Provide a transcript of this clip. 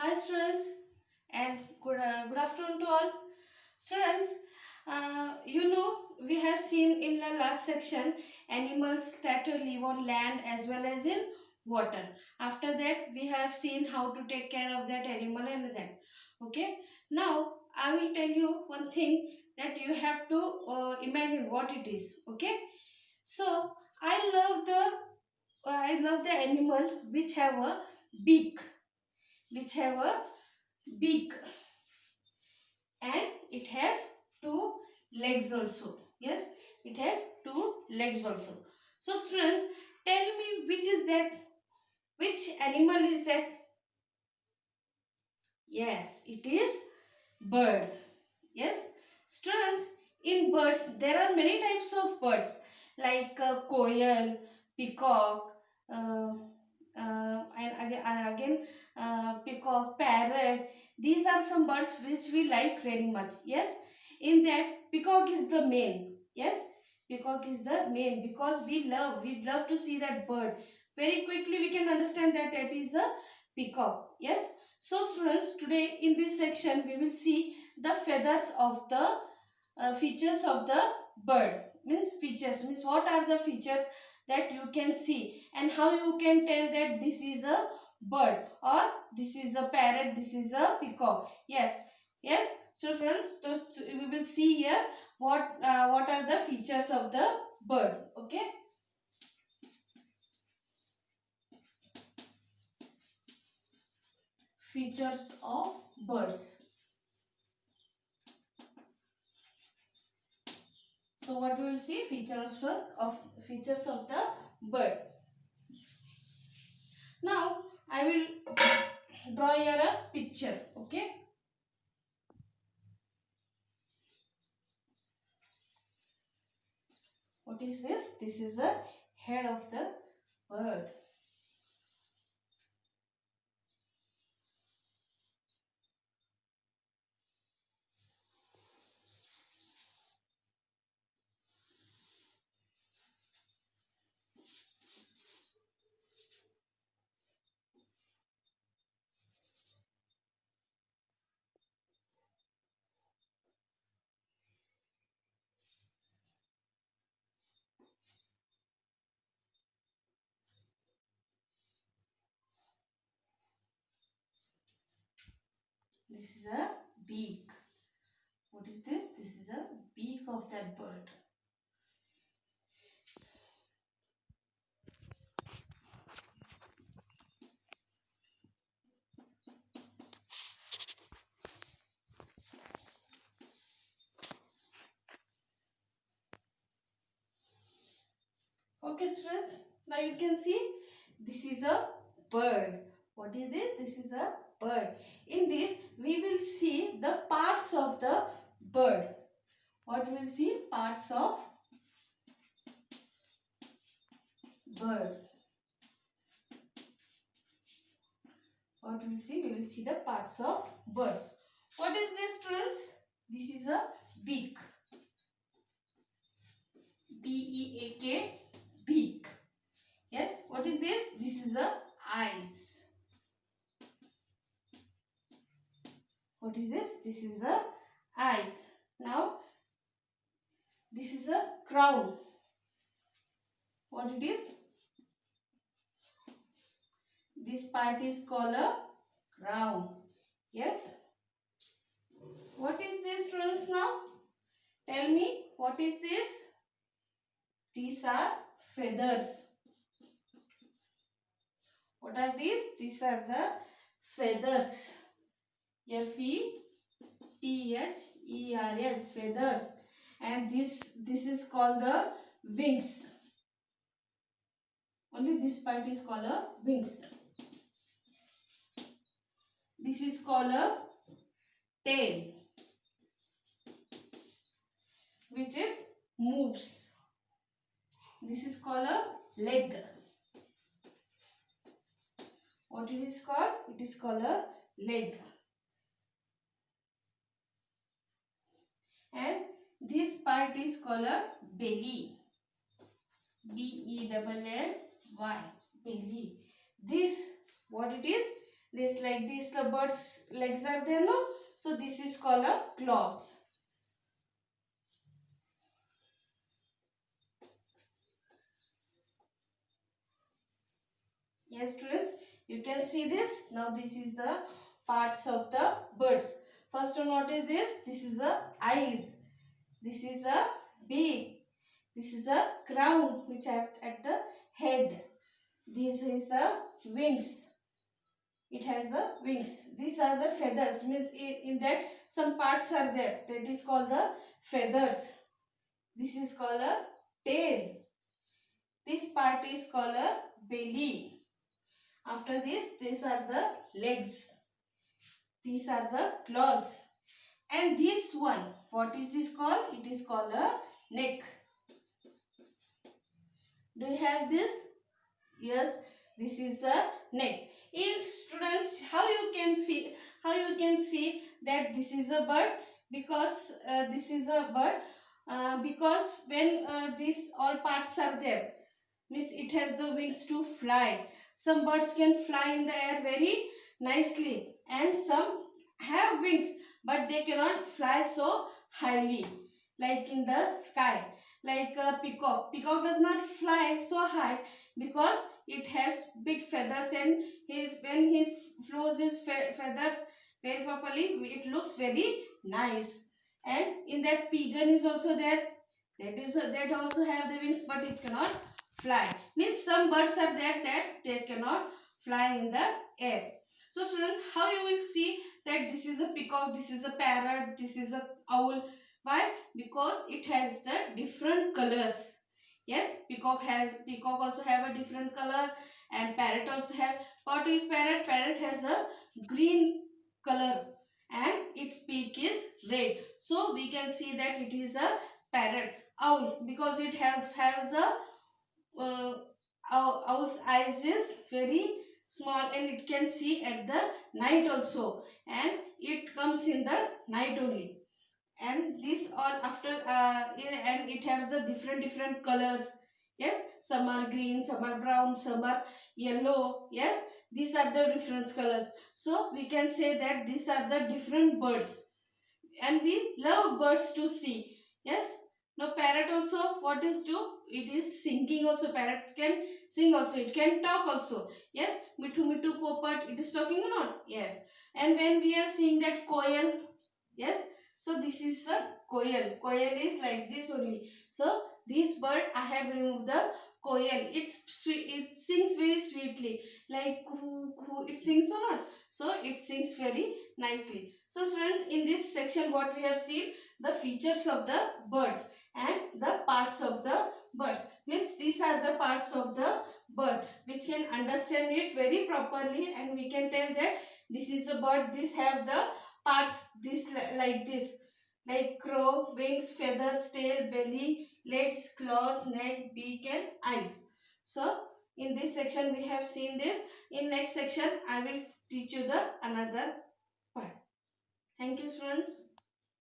Hi students, and good afternoon to all. Students, we have seen in the last section animals that live on land as well as in water. After that, we have seen how to take care of that animal and that. Okay. Now, I will tell you one thing that you have to imagine what it is. Okay. So, I love the animal which have a beak, which have a beak and it has two legs also. Yes, it has two legs also. So students, tell me which is that, which animal is that? Yes, it is bird. Yes, students, in birds there are many types of birds like koel, peacock, uh, and again peacock, parrot. These are some birds which we like very much. Yes, in that peacock is the main. Yes, peacock is the main because we love to see that bird. Very quickly we can understand that it is a peacock. Yes, so students, today in this section we will see the feathers of the features of the bird. Means features means what are the features that you can see and how you can tell that this is a bird or this is a parrot, this is a peacock. Yes, so friends, we will see here what are the features of the bird. Okay, features of birds. So what we will see, features of the bird. Now I will draw here a picture. Okay, what is this? This is a head of the bird. This is a beak. What is this? This is a beak of that bird. Okay students, now you can see this is a bird. What is this? This is a bird. In this we will see the parts of the bird. What we will see? Parts of bird. What we will see? We will see the parts of birds. What is this students? This is a beak. B-E-A-K, beak. Yes, what is this? This is a eyes. What is this? This is a eyes. Now, this is a crown. What it is? This part is called a crown. Yes. What is this students now? Tell me, what is this? These are feathers. What are these? These are the feathers. Feathers, feathers. And this is called the wings. Only this part is called a wings. This is called a tail, which it moves. This is called a leg. What it is called? It is called a leg. And this part is called a belly. B-E-L-L-Y, belly. This, what it is? This like this the bird's legs are there, no? So this is called a claws. Yes, students, you can see this. Now this is the parts of the birds. First one, what is this? This is the eyes. This is a beak. This is a crown which have at the head. This is the wings. It has the wings. These are the feathers. Means in that some parts are there. That is called the feathers. This is called a tail. This part is called a belly. After this, these are the legs. These are the claws. And this one, what is this called? It is called a neck. Do you have this? Yes, this is the neck. In students, how you can feel, how you can see that this is a bird? Because this is a bird. Because when these all parts are there, means it has the wings to fly. Some birds can fly in the air very nicely, and some have wings but they cannot fly so highly like in the sky. Like a peacock does not fly so high because it has big feathers, and his when he flows his feathers very properly, it looks very nice. And in that pigeon is also there, that also have the wings but it cannot fly. Means some birds are there that they cannot fly in the air. So students, how you will see that this is a peacock, this is a parrot, this is a owl? Why? Because it has the different colors. Yes, peacock also have a different color, and parrot also have. What is parrot? Parrot has a green color and its beak is red. So we can see that it is a parrot. Owl, because it has a uh, owl's eyes is very small and it can see at the night also, and it comes in the night only. And this all after and it has the different colors. Yes, some are green, some are brown, some are yellow. Yes, these are the different colors. So we can say that these are the different birds, and we love birds to see. Yes. Now parrot also, what is do? It is singing also. Parrot can sing also. It can talk also. Yes. Mittu mittu popat. It is talking or not? Yes. And when we are seeing that koel, yes. So this is the koel. Koel is like this only. So this bird I have removed the koel. It's sweet. It sings very sweetly, like coo coo. It sings or not? So it sings very nicely. So students, in this section what we have seen, the features of the birds and the parts of the birds. Means these are the parts of the bird which can understand it very properly, and we can tell that this is the bird. This have the parts this like this, like crow, wings, feathers, tail, belly, legs, claws, neck, beak and eyes. So in this section we have seen this. In next section I will teach you the another part. Thank you students.